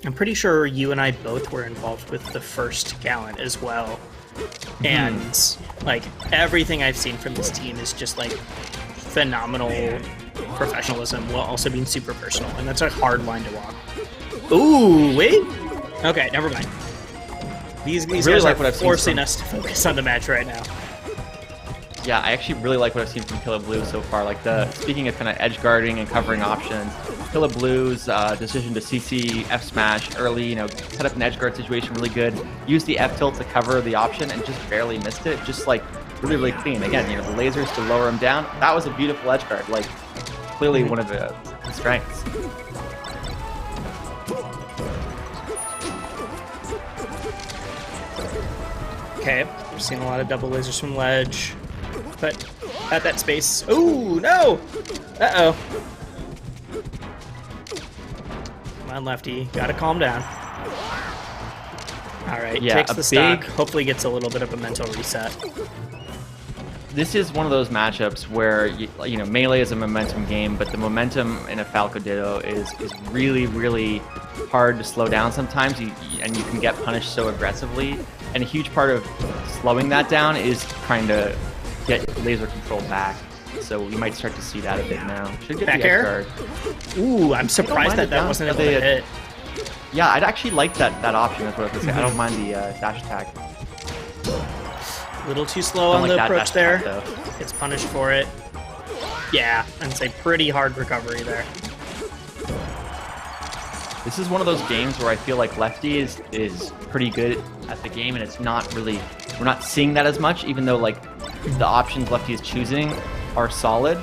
I'm pretty sure you and I both were involved with the first Galint as well. And like everything I've seen from this team is just like phenomenal professionalism while also being super personal, and that's a hard line to walk. Ooh, wait. Okay, never mind. These really guys like are what I've seen forcing from... us to focus on the match right now. Yeah, I actually really like what I've seen from Killablue so far. Like speaking of kind of edge guarding and covering options, Killablue's decision to CC F smash early, set up an edge guard situation really good. Use the F tilt to cover the option and just barely missed it. Just like really, really clean. Again, the lasers to lower him down. That was a beautiful edge guard. Like clearly one of the strengths. Okay, we're seeing a lot of double lasers from ledge, but at that space. Ooh, no! Uh-oh. Come on, Lefty. Gotta calm down. Alright, yeah, takes the stock. Hopefully gets a little bit of a mental reset. This is one of those matchups where, Melee is a momentum game, but the momentum in a Falco Ditto is really, really hard to slow down sometimes, and you can get punished so aggressively. And a huge part of slowing that down is trying to get laser control back. So we might start to see that a bit now. Should get back the air? guard. Ooh, I'm surprised that wasn't able to hit. Yeah, I'd actually like that option, that's what I was going to say. I don't mind the dash attack. A little too slow on the approach there. Gets punished for it. Yeah, I'd say pretty hard recovery there. This is one of those games where I feel like Lefty is pretty good at the game, and it's not really, we're not seeing that as much, even though like the options Lefty is choosing are solid.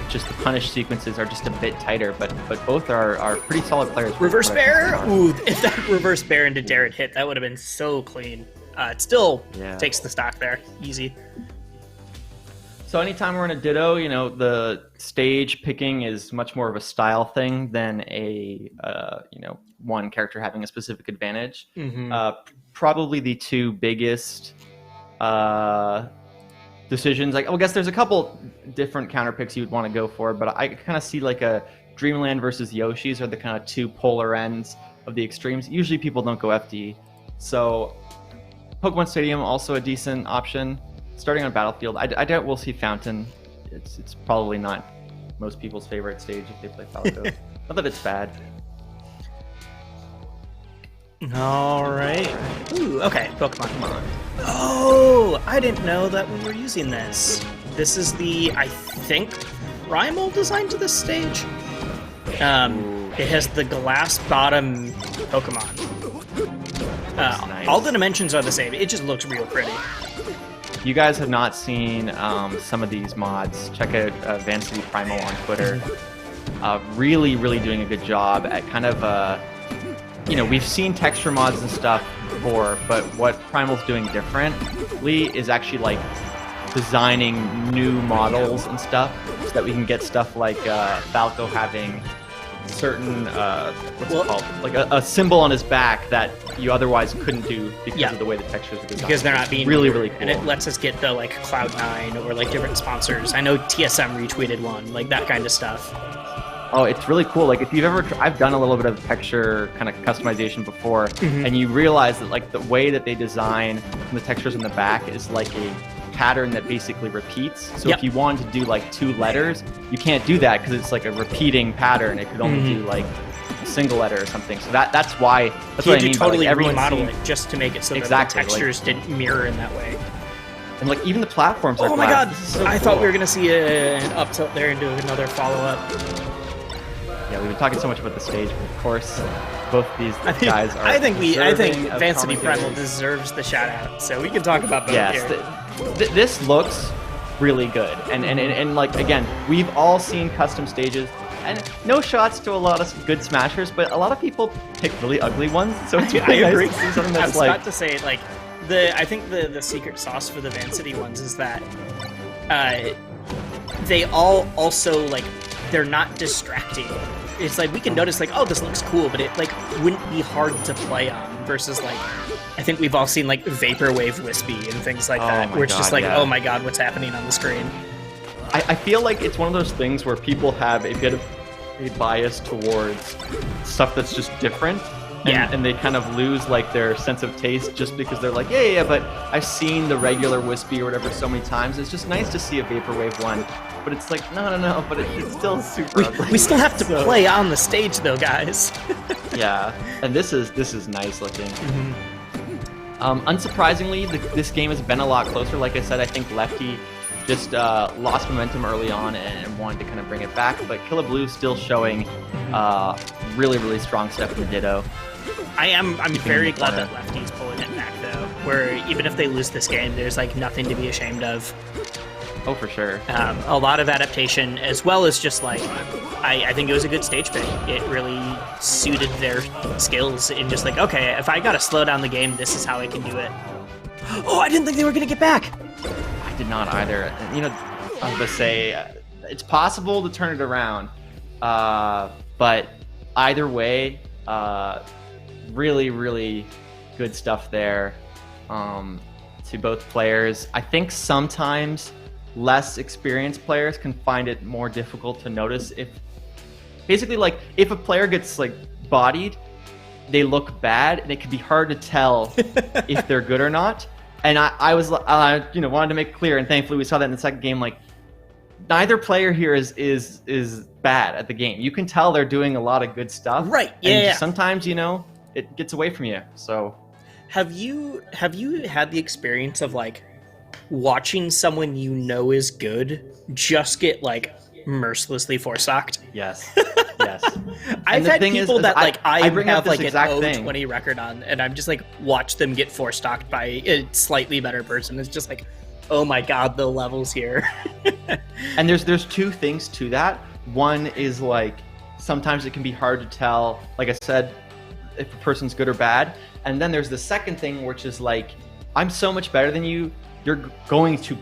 Just the punish sequences are just a bit tighter, but both are pretty solid players. Reverse bear? Ooh, if that reverse bear into Darren hit, that would have been so clean. It still takes the stock there. Easy. So anytime we're in a Ditto, the stage picking is much more of a style thing than a, one character having a specific advantage. Probably the two biggest decisions. I guess there's a couple different counter picks you'd want to go for, but I kind of see like a Dreamland versus Yoshi's are the kind of two polar ends of the extremes. Usually people don't go FD. So Pokemon Stadium, also a decent option. Starting on Battlefield, I doubt we'll see Fountain. It's probably not most people's favorite stage if they play Falco. Not that it's bad. All right. Ooh, okay, Pokemon, come on. Oh, I didn't know that we were using this. This is the, I think, primal design to this stage. It has the glass bottom Pokemon. Nice. All the dimensions are the same. It just looks real pretty. You guys have not seen some of these mods, check out Vancity Primal on Twitter. Really, really doing a good job at kind of, we've seen texture mods and stuff before, but what Primal's doing differently is actually like designing new models and stuff so that we can get stuff like Falco having certain what's it called, like a symbol on his back that you otherwise couldn't do because of the way the textures are designed. Because they're not being really cool. And it lets us get the like Cloud9 or like different sponsors. I know TSM retweeted one, like that kind of stuff. Oh, it's really cool. Like if you've ever, I've done a little bit of texture kind of customization before, and you realize that like the way that they design the textures in the back is like a pattern that basically repeats. So if you wanted to do like 2 letters, you can't do that because it's like a repeating pattern. It could only do like a single letter or something. So that's why. That's what I mean. Totally by, like, remodel it just to make it so that the textures didn't mirror in that way. And like even the platforms are. Oh my god! So I thought we were gonna see an up tilt there and do another follow up. Yeah, we've been talking so much about the stage, but of course, both these guys are. I think Vancity Primal deserves the shout out, so we can talk about both here. This looks really good, and like again, we've all seen custom stages, and no shots to a lot of good smashers, but a lot of people pick really ugly ones. So it's really nice to see something that's I was about to say like I think the secret sauce for the Vancity ones is that they all also like they're not distracting. It's like we can notice like, oh, this looks cool, but it like wouldn't be hard to play on versus like I think we've all seen like Vaporwave Wispy and things like that, where it's just like, oh my god, what's happening on the screen? I feel like it's one of those things where people have a bit of a bias towards stuff that's just different. and they kind of lose like their sense of taste just because they're like, yeah, but I've seen the regular Wispy or whatever so many times. It's just nice to see a Vaporwave one, but it's like, no, but it's still super ugly. We still have to play on the stage though, guys. Yeah, and this is nice looking. Unsurprisingly, this game has been a lot closer. Like I said, I think Lefty just lost momentum early on and wanted to kind of bring it back, but Killablue still showing really, really strong stuff in the Ditto. I'm very glad that Lefty's pulling it back though, where even if they lose this game, there's like nothing to be ashamed of. Oh, for sure. A lot of adaptation, as well as just like, I think it was a good stage pick. It really suited their skills in just like, okay, if I gotta slow down the game, this is how I can do it. Oh, I didn't think they were gonna get back. I did not either. You know, I was gonna say it's possible to turn it around, but either way, really, really good stuff there to both players. I think sometimes less experienced players can find it more difficult to notice if a player gets like bodied, they look bad and it can be hard to tell if they're good or not. And I was wanted to make it clear, and thankfully we saw that in the second game, like neither player here is bad at the game. You can tell they're doing a lot of good stuff. Right. Yeah. And sometimes, it gets away from you. So have you had the experience of like watching someone you know is good just get like mercilessly force-socked? Yes. I've had people that like I have like an thing. 0-20 record on, and I'm just like watch them get force-stocked by a slightly better person. It's just like, oh my god, the levels here. And there's two things to that. One is like sometimes it can be hard to tell, like I said, if a person's good or bad. And then there's the second thing, which is like, I'm so much better than you. You're going to